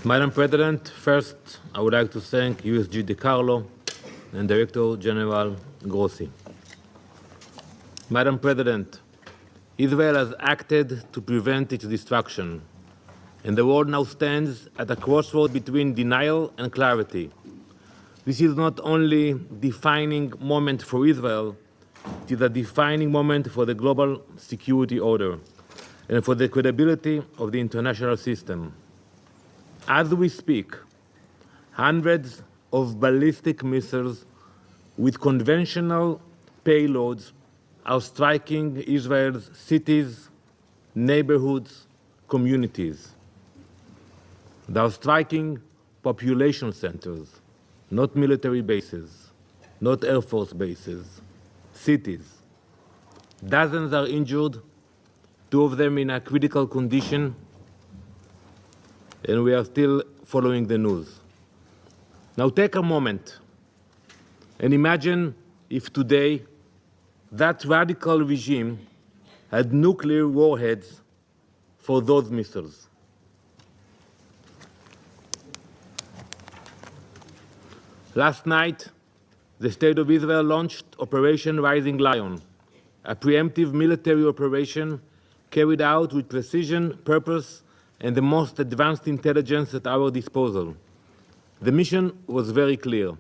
Madam President, first, I would like to thank USG DeCarlo and Director General Grossi. Madam President, Israel has acted to prevent its destruction, and the world now stands at a crossroad between denial and clarity. This is not only a defining moment for Israel, it is a defining moment for the global security order and for the credibility of the international system. As we speak, hundreds of ballistic missiles with conventional payloads are striking Israel's cities, neighborhoods, communities. They are striking population centers, not military bases, not Air Force bases, cities. Dozens are injured, 2 of them in a critical condition, and we are still following the news. Now take a moment and imagine if today that radical regime had nuclear warheads for those missiles. Last night, the State of Israel launched Operation Rising Lion, a preemptive military operation carried out with precision, purpose, and the most advanced intelligence at our disposal. The mission was very clear: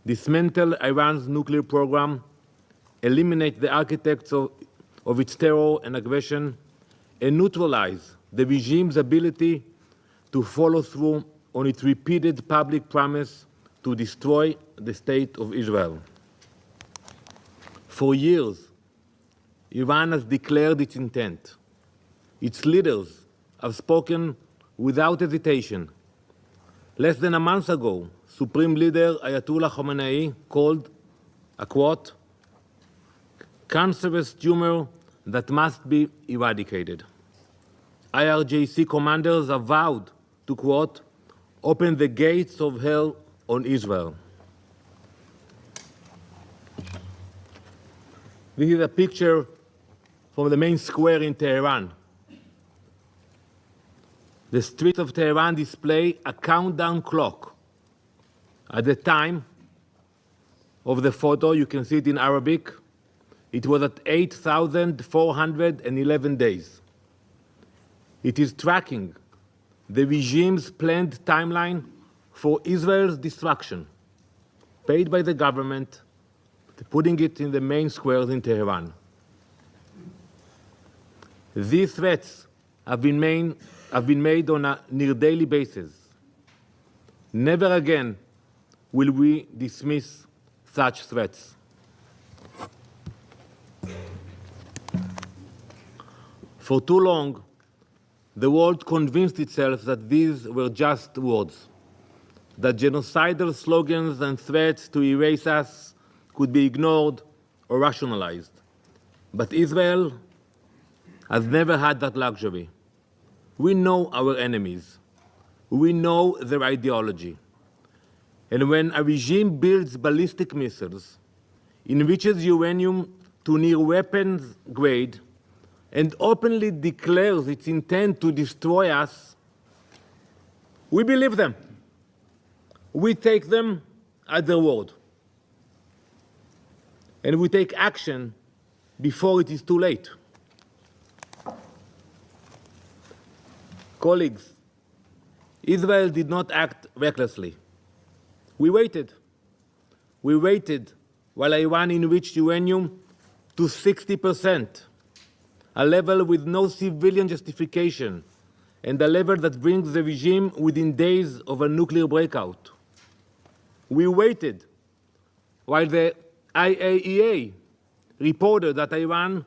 dismantle Iran's nuclear program, eliminate the architects of its terror and aggression, and neutralize the regime's ability to follow through on its repeated public promise to destroy the State of Israel. For years, Iran has declared its intent. Its leaders have spoken without hesitation. Less than a month ago, Supreme Leader Ayatollah Khamenei called a, quote, cancerous tumor that must be eradicated. IRGC commanders have vowed to, quote, open the gates of hell on Israel. This is a picture from the main square in Tehran. The streets of Tehran display a countdown clock. At the time of the photo, you can see it in Arabic, it was at 8,411 days. It is tracking the regime's planned timeline for Israel's destruction, paid by the government, putting it in the main squares in Tehran. These threats have been made on a near-daily basis. Never again will we dismiss such threats. For too long, the world convinced itself that these were just words, that genocidal slogans and threats to erase us could be ignored or rationalized. But Israel has never had that luxury. We know our enemies. We know their ideology. And when a regime builds ballistic missiles, enriches uranium to near weapons grade, and openly declares its intent to destroy us, we believe them. We take them at their word. And we take action before it is too late. Colleagues, Israel did not act recklessly. We waited. We waited while Iran enriched uranium to 60%, a level with no civilian justification, and a level that brings the regime within days of a nuclear breakout. We waited while the IAEA reported that Iran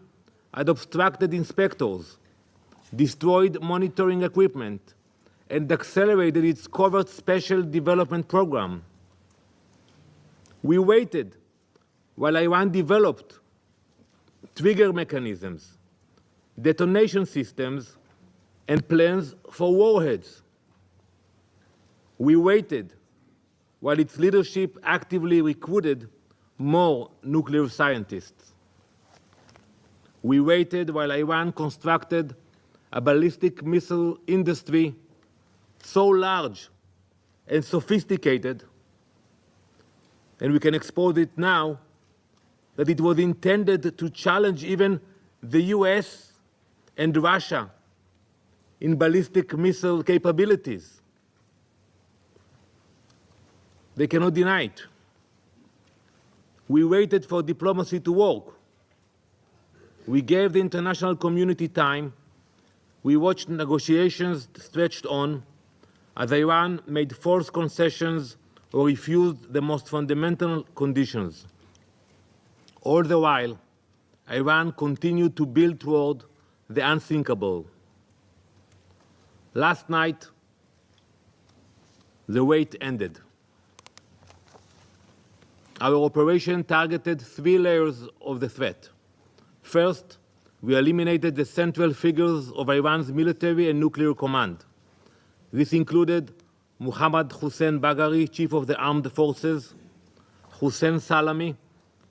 had obstructed inspectors, destroyed monitoring equipment, and accelerated its covert special development program. We waited while Iran developed trigger mechanisms, detonation systems, and plans for warheads. We waited while its leadership actively recruited more nuclear scientists. We waited while Iran constructed a ballistic missile industry so large and sophisticated, and we can expose it now, that it was intended to challenge even the US and Russia in ballistic missile capabilities. They cannot deny it. We waited for diplomacy to work. We gave the international community time. We watched negotiations stretched on as Iran made forced concessions or refused the most fundamental conditions. All the while, Iran continued to build toward the unthinkable. Last night, the wait ended. Our operation targeted 3 layers of the threat. First, we eliminated the central figures of Iran's military and nuclear command. This included Mohammad Hossein Bagheri, chief of the armed forces, Hossein Salami,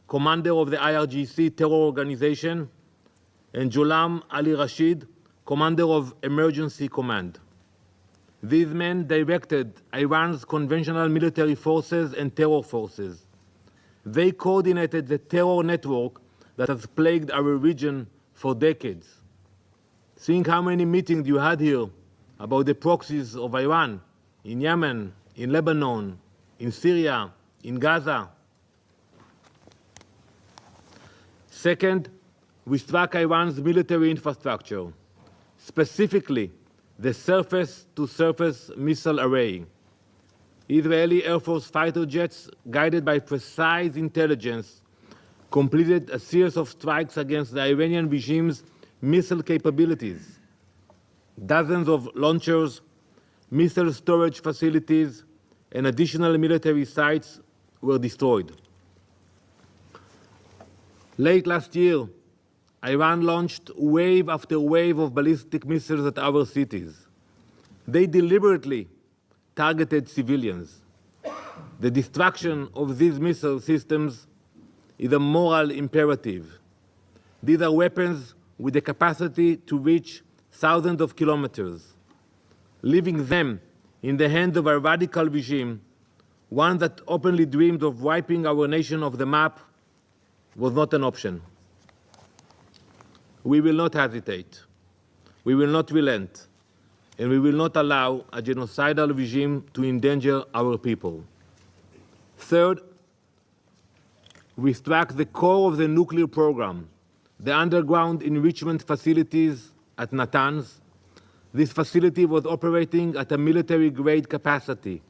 commander of the IRGC terror organization, and Jolam Ali Rashid, commander of emergency command. These men directed Iran's conventional military forces and terror forces. They coordinated the terror network that has plagued our region for decades. Think how many meetings you had here about the proxies of Iran in Yemen, in Lebanon, in Syria, in Gaza. Second, we struck Iran's military infrastructure, specifically the surface-to-surface missile array. Israeli Air Force fighter jets, guided by precise intelligence, completed a series of strikes against the Iranian regime's missile capabilities. Dozens of launchers, missile storage facilities, and additional military sites were destroyed. Late last year, Iran launched wave after wave of ballistic missiles at our cities. They deliberately targeted civilians. The destruction of these missile systems is a moral imperative. These are weapons with the capacity to reach thousands of kilometers. Leaving them in the hands of a radical regime, one that openly dreamed of wiping our nation off the map, was not an option. We will not hesitate. We will not relent. And we will not allow a genocidal regime to endanger our people. Third, we struck the core of the nuclear program, the underground enrichment facilities at Natanz. This facility was operating at a military-grade capacity.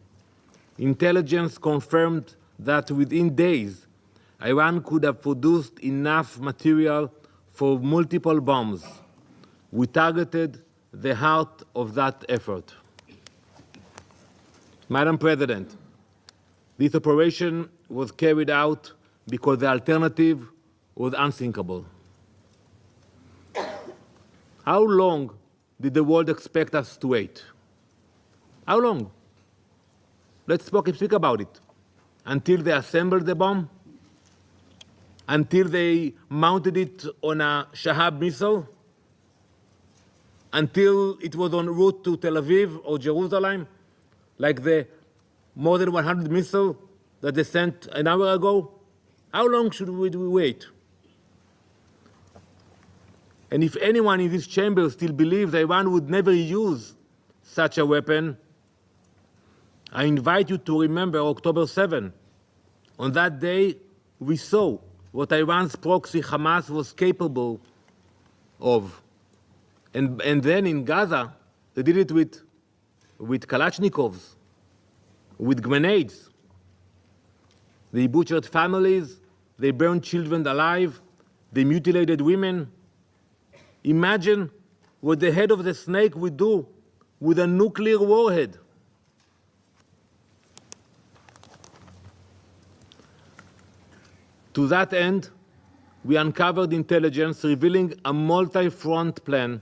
Intelligence confirmed that within days, Iran could have produced enough material for multiple bombs. We targeted the heart of that effort. Madam President, this operation was carried out because the alternative was unthinkable. How long did the world expect us to wait? How long? Let's speak about it. Until they assembled the bomb? Until they mounted it on a Shahab missile? Until it was en route to Tel Aviv or Jerusalem, like the more than 100 missiles that they sent an hour ago? How long should we wait? And if anyone in this chamber still believes Iran would never use such a weapon, I invite you to remember October 7. On that day, we saw what Iran's proxy Hamas was capable of. And then in Gaza, they did it with Kalashnikovs, with grenades. They butchered families, they burned children alive, they mutilated women. Imagine what the head of the snake would do with a nuclear warhead. To that end, we uncovered intelligence revealing a multi-front plan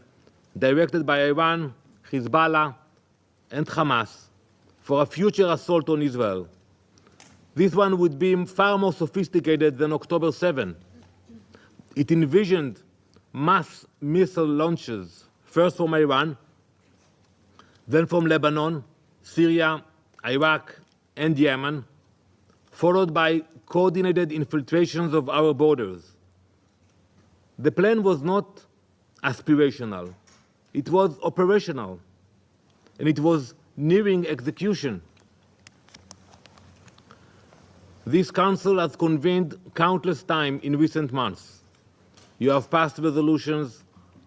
directed by Iran, Hezbollah, and Hamas for a future assault on Israel. This one would be far more sophisticated than October 7. It envisioned mass missile launches, first from Iran, then from Lebanon, Syria, Iraq, and Yemen, followed by coordinated infiltrations of our borders. The plan was not aspirational, it was operational, and it was nearing execution. This Council has convened countless times in recent months. You have passed resolutions,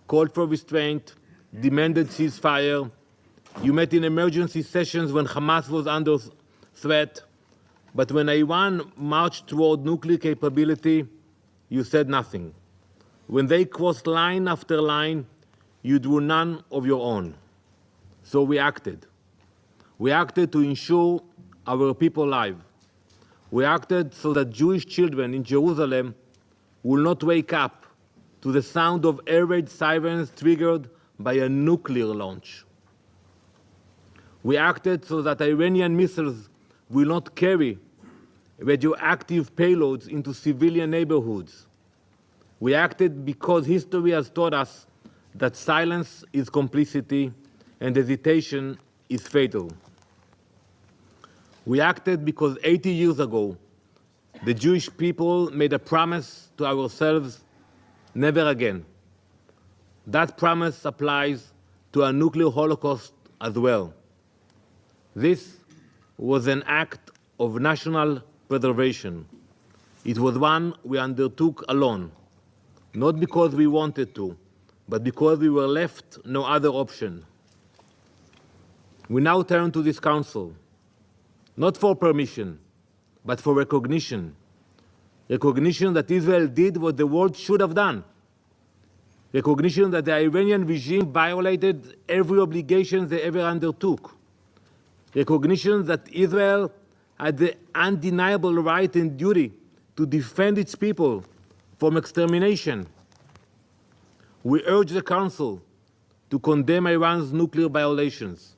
called for restraint, demanded ceasefire. You met in emergency sessions when Hamas was under threat. But when Iran marched toward nuclear capability, you said nothing. When they crossed line after line, you drew none of your own. So we acted. We acted to ensure our people alive. We acted so that Jewish children in Jerusalem will not wake up to the sound of air raid sirens triggered by a nuclear launch. We acted so that Iranian missiles will not carry radioactive payloads into civilian neighborhoods. We acted because history has taught us that silence is complicity and hesitation is fatal. We acted because 80 years ago, the Jewish people made a promise to ourselves: never again. That promise applies to a nuclear holocaust as well. This was an act of national preservation. It was one we undertook alone, not because we wanted to, but because we were left no other option. We now turn to this Council, not for permission, but for recognition. Recognition that Israel did what the world should have done. Recognition that the Iranian regime violated every obligation they ever undertook. Recognition that Israel had the undeniable right and duty to defend its people from extermination. We urge the Council to condemn Iran's nuclear violations.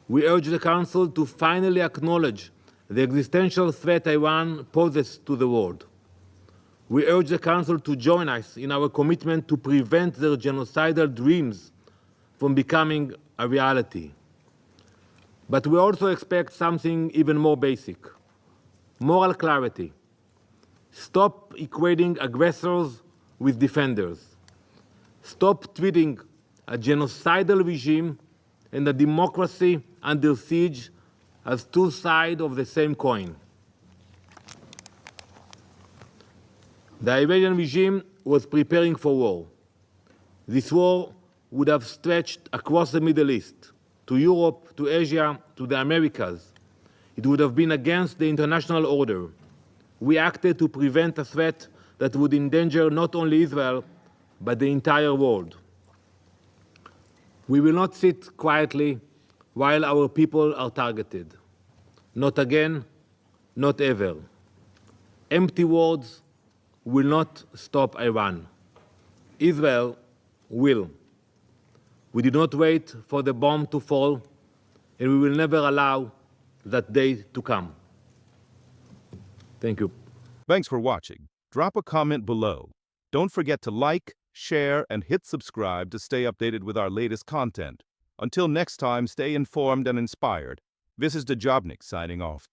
We urge the Council to finally acknowledge the existential threat Iran poses to the world. We urge the Council to join us in our commitment to prevent their genocidal dreams from becoming a reality. But we also expect something even more basic: moral clarity. Stop equating aggressors with defenders. Stop treating a genocidal regime and a democracy under siege as two sides of the same coin. The Iranian regime was preparing for war. This war would have stretched across the Middle East, to Europe, to Asia, to the Americas. It would have been against the international order. We acted to prevent a threat that would endanger not only Israel, but the entire world. We will not sit quietly while our people are targeted. Not again, not ever. Empty words will not stop Iran. Israel will. We did not wait for the bomb to fall, and we will never allow that day to come. Thank you. Thanks for watching. Drop a comment below. Don't forget to like, share, and hit subscribe to stay updated with our latest content. Until next time, stay informed and inspired. This is Dejobnik signing off.